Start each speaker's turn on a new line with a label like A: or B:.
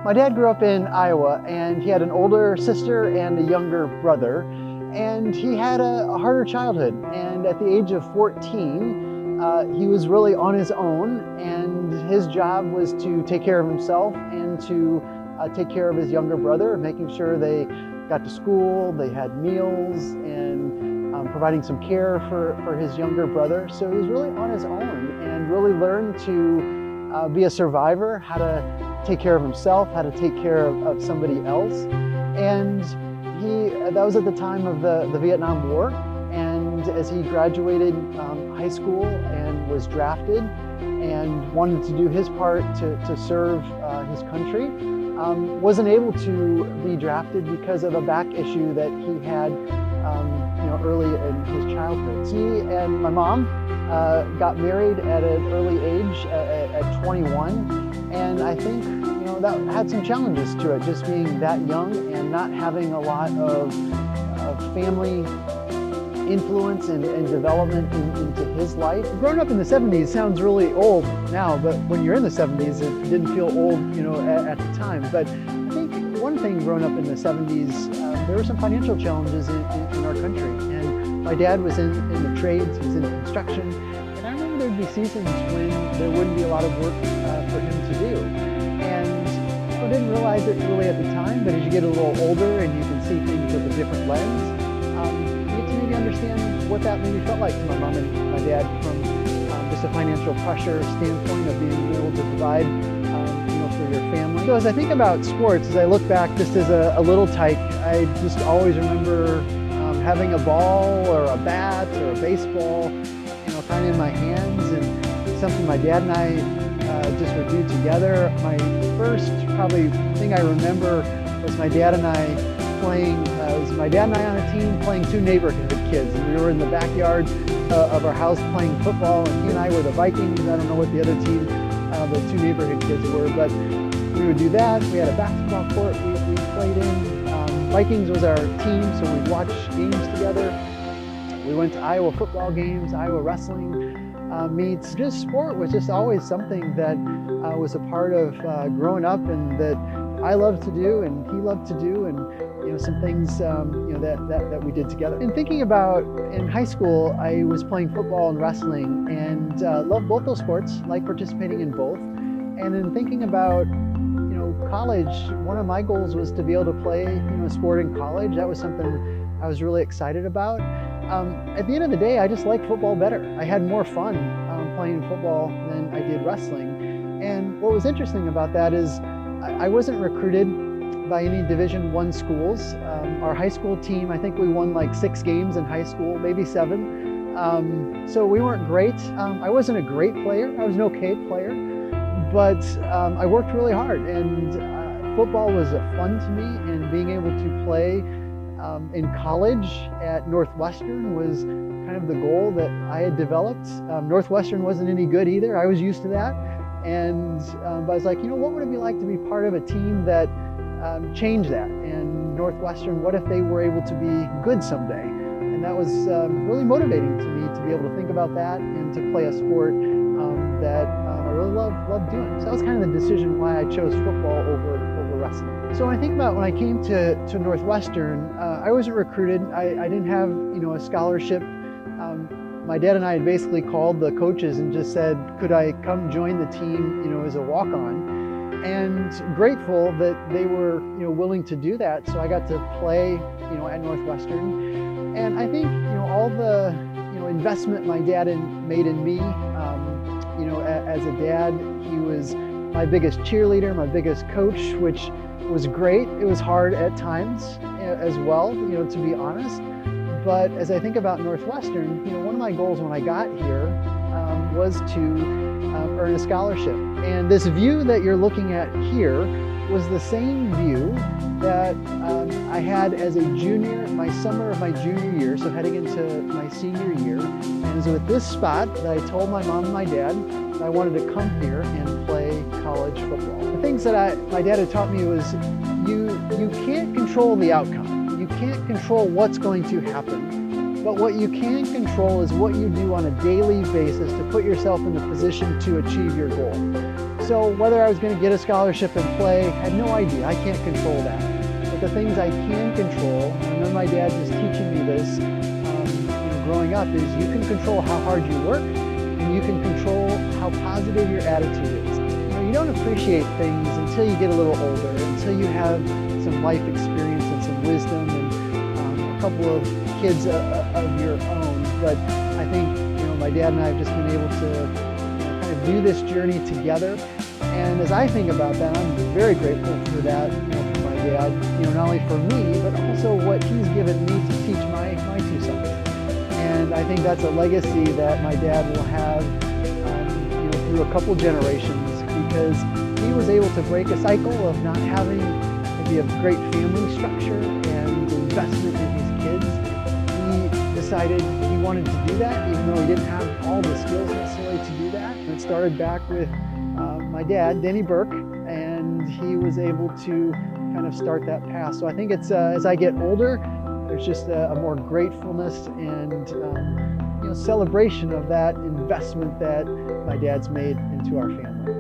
A: My dad grew up in Iowa, and he had an older sister and a younger brother, and he had a harder childhood. And at the age of 14, he was really on his own, and his job was to take care of himself and to take care of his younger brother, making sure they got to school, they had meals, and providing some care for his younger brother. So he was really on his own and really learned to be a survivor, how to take care of himself, how to take care of somebody else. And that was at the time of the Vietnam War. And as he graduated high school and was drafted and wanted to do his part to serve his country, wasn't able to be drafted because of a back issue that he had early in his childhood. He and my mom got married at an early age, at 21. And I think, that had some challenges to it, just being that young and not having a lot of family influence and development into his life. Growing up in the 70s sounds really old now, but when you're in the 70s, it didn't feel old, at the time. But I think one thing growing up in the 70s, there were some financial challenges in our country. And my dad was in the trades, he was in construction. And I remember there'd be seasons when there wouldn't be a lot of work for him to do. And I didn't realize it really at the time, but as you get a little older and you can see things with a different lens, you get to maybe understand what that maybe felt like to my mom and my dad from just a financial pressure standpoint of being able to provide for your family. So as I think about sports, as I look back just as a little tyke, I just always remember having a ball or a bat or a baseball kind of in my hands, and something my dad and I just would do together. My first probably thing I remember was my dad and I playing, on a team playing two neighborhood kids, and we were in the backyard of our house playing football, and he and I were the Vikings. I don't know what the other team, the two neighborhood kids were, but we would do that. We had a basketball court we played in. Vikings was our team, so we'd watch games together. We went to Iowa football games, Iowa wrestling meets. Just sport was just always something that was a part of growing up, and that I loved to do and he loved to do, and some things that we did together. And thinking about in high school, I was playing football and wrestling, and loved both those sports, like participating in both. And in thinking about college, one of my goals was to be able to play sport in college. That was something I was really excited about. At the end of the day, I just liked football better. I had more fun playing football than I did wrestling. And what was interesting about that is I wasn't recruited by any Division I schools. Our high school team, I think we won like 6 games in high school, maybe 7. So we weren't great. I wasn't a great player. I was an okay player, but I worked really hard, and football was fun to me, and being able to play in college at Northwestern was kind of the goal that I had developed. Northwestern wasn't any good either. I was used to that. And but I was like, what would it be like to be part of a team that changed that? And Northwestern, what if they were able to be good someday? And that was really motivating to me to be able to think about that and to play a sport that I really loved doing. So that was kind of the decision why I chose football over wrestling. So when I think about when I came to Northwestern, I wasn't recruited. I didn't have a scholarship. My dad and I had basically called the coaches and just said, could I come join the team as a walk-on? And grateful that they were willing to do that. So I got to play at Northwestern. And I think all the investment my dad made in me, as a dad, he was my biggest cheerleader, my biggest coach, which was great. It was hard at times as well, to be honest. But as I think about Northwestern, one of my goals when I got here was to earn a scholarship. And this view that you're looking at here was the same view that I had as a junior, my summer of my junior year, so heading into my senior year. And it was with this spot that I told my mom and my dad that I wanted to come here and play college football. The things that my dad had taught me was you can't control the outcome. You can't control what's going to happen. But what you can control is what you do on a daily basis to put yourself in the position to achieve your goal. So whether I was going to get a scholarship and play, I had no idea. I can't control that. But the things I can control, I remember my dad just teaching me this growing up, is you can control how hard you work, and you can control how positive your attitude is. You don't appreciate things until you get a little older, until you have some life experience and some wisdom and a couple of kids of your own. But I think my dad and I have just been able to kind of do this journey together. And as I think about that, I'm very grateful for that, for my dad, not only for me, but also what he's given me to teach my two sons. And I think that's a legacy that my dad will have through a couple generations, because he was able to break a cycle of not having maybe a great family structure and investment in his kids. He decided he wanted to do that, even though he didn't have all the skills necessarily to do that. And it started back with my dad, Denny Burke, and he was able to kind of start that path. So I think it's as I get older, there's just a more gratefulness and celebration of that investment that my dad's made into our family.